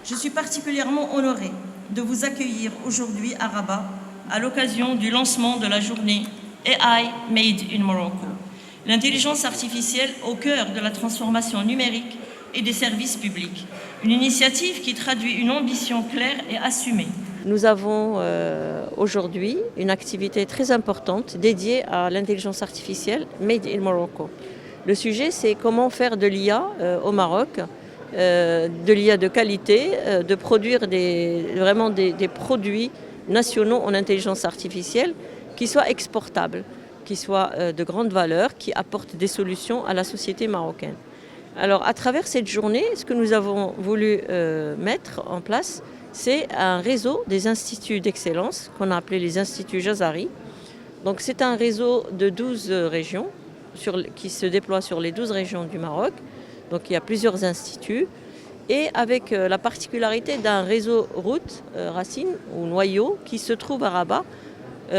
Je suis particulièrement honorée de vous accueillir aujourd'hui à Rabat à l'occasion du lancement de la journée AI Made in Morocco, l'intelligence artificielle au cœur de la transformation numérique et des services publics, une initiative qui traduit une ambition claire et assumée. Nous avons aujourd'hui une activité très importante dédiée à l'intelligence artificielle Made in Morocco. Le sujet, c'est comment faire de l'IA au Maroc, de l'IA de qualité, de produire vraiment des produits nationaux en intelligence artificielle qui soient exportables, qui soient de grande valeur, qui apportent des solutions à la société marocaine. Alors, à travers cette journée, ce que nous avons voulu mettre en place, c'est un réseau des instituts d'excellence qu'on a appelé les instituts Jazari. Donc, c'est un réseau de 12 régions qui se déploie sur les 12 régions du Maroc. Donc, il y a plusieurs instituts. Et avec la particularité d'un réseau route, racine ou noyau, qui se trouve à Rabat,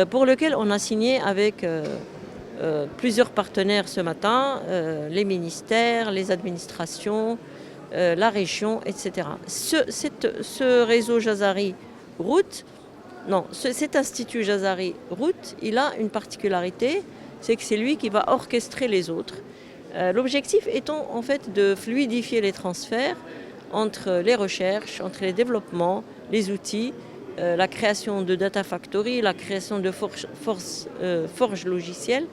pour lequel on a signé avec plusieurs partenaires ce matin, les ministères, les administrations, la région, etc. Ce réseau Jazari Route, cet institut Jazari Route, il a une particularité, c'est que c'est lui qui va orchestrer les autres. L'objectif étant en fait de fluidifier les transferts entre les recherches, entre les développements, les outils, la création de data factory, la création de forges logicielles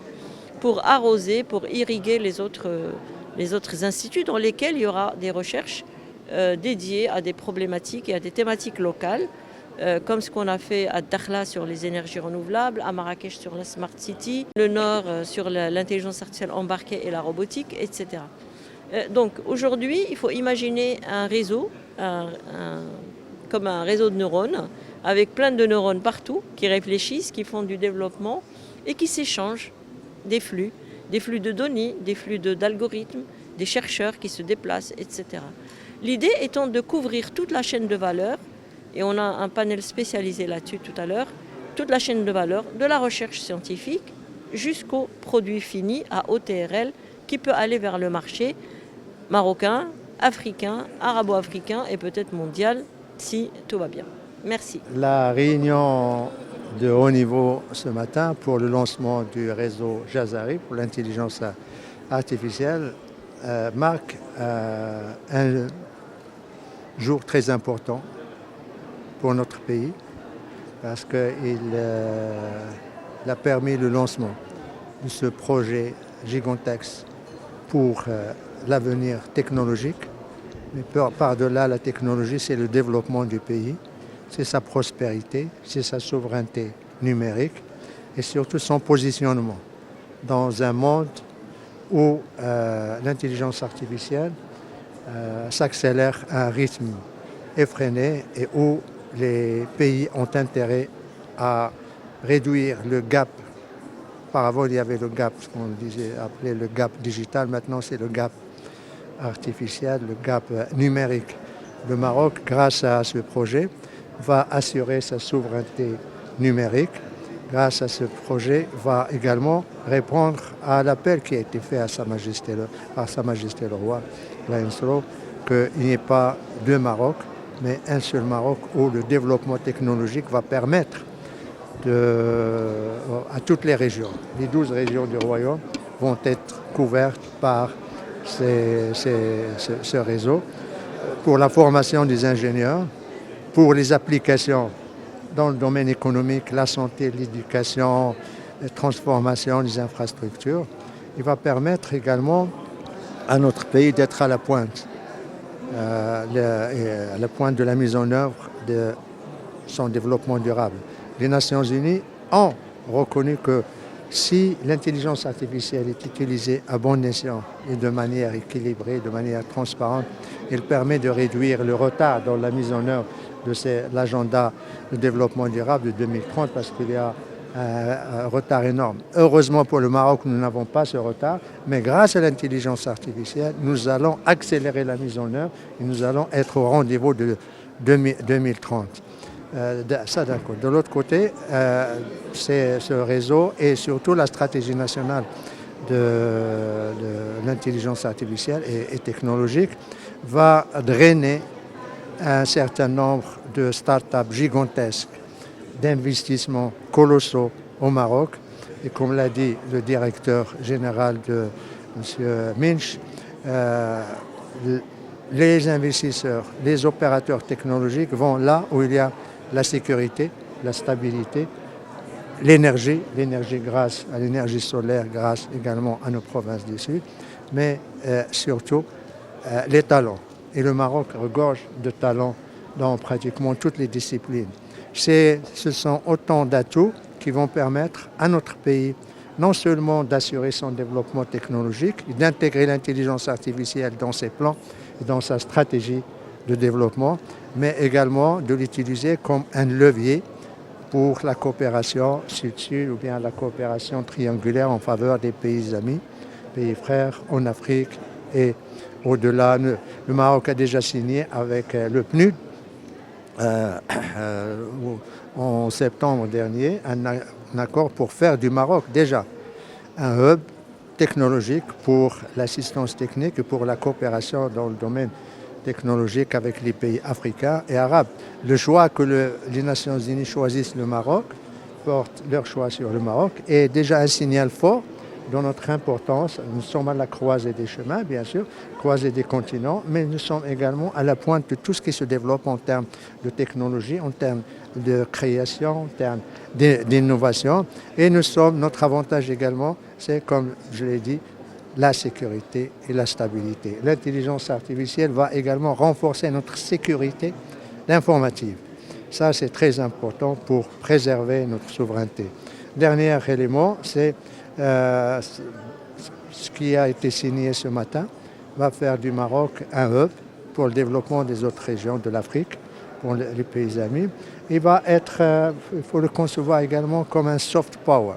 pour arroser, pour irriguer les autres instituts dans lesquels il y aura des recherches dédiées à des problématiques et à des thématiques locales, comme ce qu'on a fait à Dakhla sur les énergies renouvelables, à Marrakech sur la Smart City, le Nord sur l'intelligence artificielle embarquée et la robotique, etc. Donc aujourd'hui, il faut imaginer un réseau, comme un réseau de neurones, avec plein de neurones partout, qui réfléchissent, qui font du développement et qui s'échangent des flux de données, des flux d'algorithmes, des chercheurs qui se déplacent, etc. L'idée étant de couvrir toute la chaîne de valeur, et on a un panel spécialisé là-dessus tout à l'heure, toute la chaîne de valeur, de la recherche scientifique jusqu'au produit fini à haute TRL qui peut aller vers le marché marocain, africain, arabo-africain et peut-être mondial si tout va bien. Merci. La réunion de haut niveau ce matin pour le lancement du réseau Jazari pour l'intelligence artificielle marque un jour très important pour notre pays parce qu'il a permis le lancement de ce projet gigantesque pour l'avenir technologique. Mais par-delà la technologie, c'est le développement du pays, c'est sa prospérité, c'est sa souveraineté numérique et surtout son positionnement dans un monde où l'intelligence artificielle s'accélère à un rythme effréné et où les pays ont intérêt à réduire le gap. Auparavant, il y avait le gap, ce qu'on appelait le gap digital, maintenant c'est le gap artificiel, le gap numérique. Le Maroc, grâce à ce projet, va assurer sa souveraineté numérique. Grâce à ce projet, va également répondre à l'appel qui a été fait à par Sa Majesté le Roi, qu'il n'y ait pas deux Maroc, mais un seul Maroc où le développement technologique va permettre à toutes les régions. Les 12 régions du Royaume vont être couvertes par ce réseau pour la formation des ingénieurs, pour les applications dans le domaine économique, la santé, l'éducation, la transformation des infrastructures. Il va permettre également à notre pays d'être à la pointe, à la pointe de la mise en œuvre de son développement durable. Les Nations Unies ont reconnu que si l'intelligence artificielle est utilisée à bon escient et de manière équilibrée, de manière transparente, elle permet de réduire le retard dans la mise en œuvre de l'agenda de développement durable de 2030 parce qu'il y a un retard énorme. Heureusement pour le Maroc, nous n'avons pas ce retard, mais grâce à l'intelligence artificielle, nous allons accélérer la mise en œuvre et nous allons être au rendez-vous de 2030. Ça d'un côté. De l'autre côté, c'est ce réseau et surtout la stratégie nationale de l'intelligence artificielle et technologique va drainer un certain nombre de start-up gigantesques, d'investissements colossaux au Maroc. Et comme l'a dit le directeur général de M. Minch, les investisseurs, les opérateurs technologiques vont là où il y a la sécurité, la stabilité, l'énergie grâce à l'énergie solaire, grâce également à nos provinces du Sud, mais surtout les talents. Et le Maroc regorge de talents dans pratiquement toutes les disciplines. Ce sont autant d'atouts qui vont permettre à notre pays non seulement d'assurer son développement technologique, d'intégrer l'intelligence artificielle dans ses plans et dans sa stratégie de développement, mais également de l'utiliser comme un levier pour la coopération sud-sud ou bien la coopération triangulaire en faveur des pays amis, pays frères en Afrique et au-delà. Le Maroc a déjà signé avec le PNUD en septembre dernier un accord pour faire du Maroc déjà un hub technologique pour l'assistance technique et pour la coopération dans le domaine technologique avec les pays africains et arabes. Le choix que les Nations Unies choisissent le Maroc, portent leur choix sur le Maroc, est déjà un signal fort dans notre importance. Nous sommes à la croisée des chemins, bien sûr, croisée des continents, mais nous sommes également à la pointe de tout ce qui se développe en termes de technologie, en termes de création, en termes d'innovation. Et notre avantage également, c'est, comme je l'ai dit, la sécurité et la stabilité. L'intelligence artificielle va également renforcer notre sécurité informative. Ça, c'est très important pour préserver notre souveraineté. Dernier élément, c'est ce qui a été signé ce matin, va faire du Maroc un hub pour le développement des autres régions de l'Afrique, pour les pays amis. Il va être, il faut le concevoir également comme un soft power.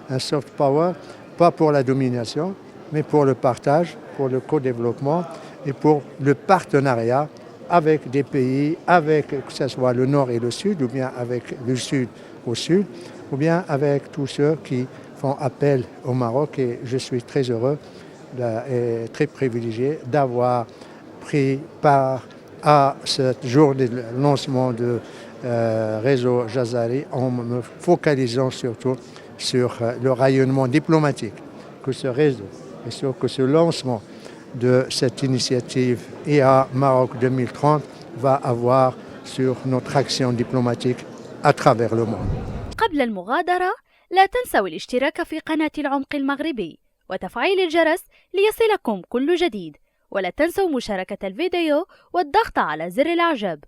Un soft power, pas pour la domination, mais pour le partage, pour le co-développement et pour le partenariat avec des pays, que ce soit le nord et le sud, ou bien avec le sud au sud, ou bien avec tous ceux qui font appel au Maroc. Et je suis très heureux et très privilégié d'avoir pris part à cette journée de lancement de réseau Jazari en me focalisant surtout sur le rayonnement diplomatique que ce réseau et que ce lancement de cette initiative IA Maroc 2030 va avoir sur notre action diplomatique à travers le monde. قبل المغادرة لا تنسوا الاشتراك في قناة العمق المغربي وتفعيل الجرس ليصلكم كل جديد، ولا تنسوا مشاركة الفيديو والضغط على زر الإعجاب.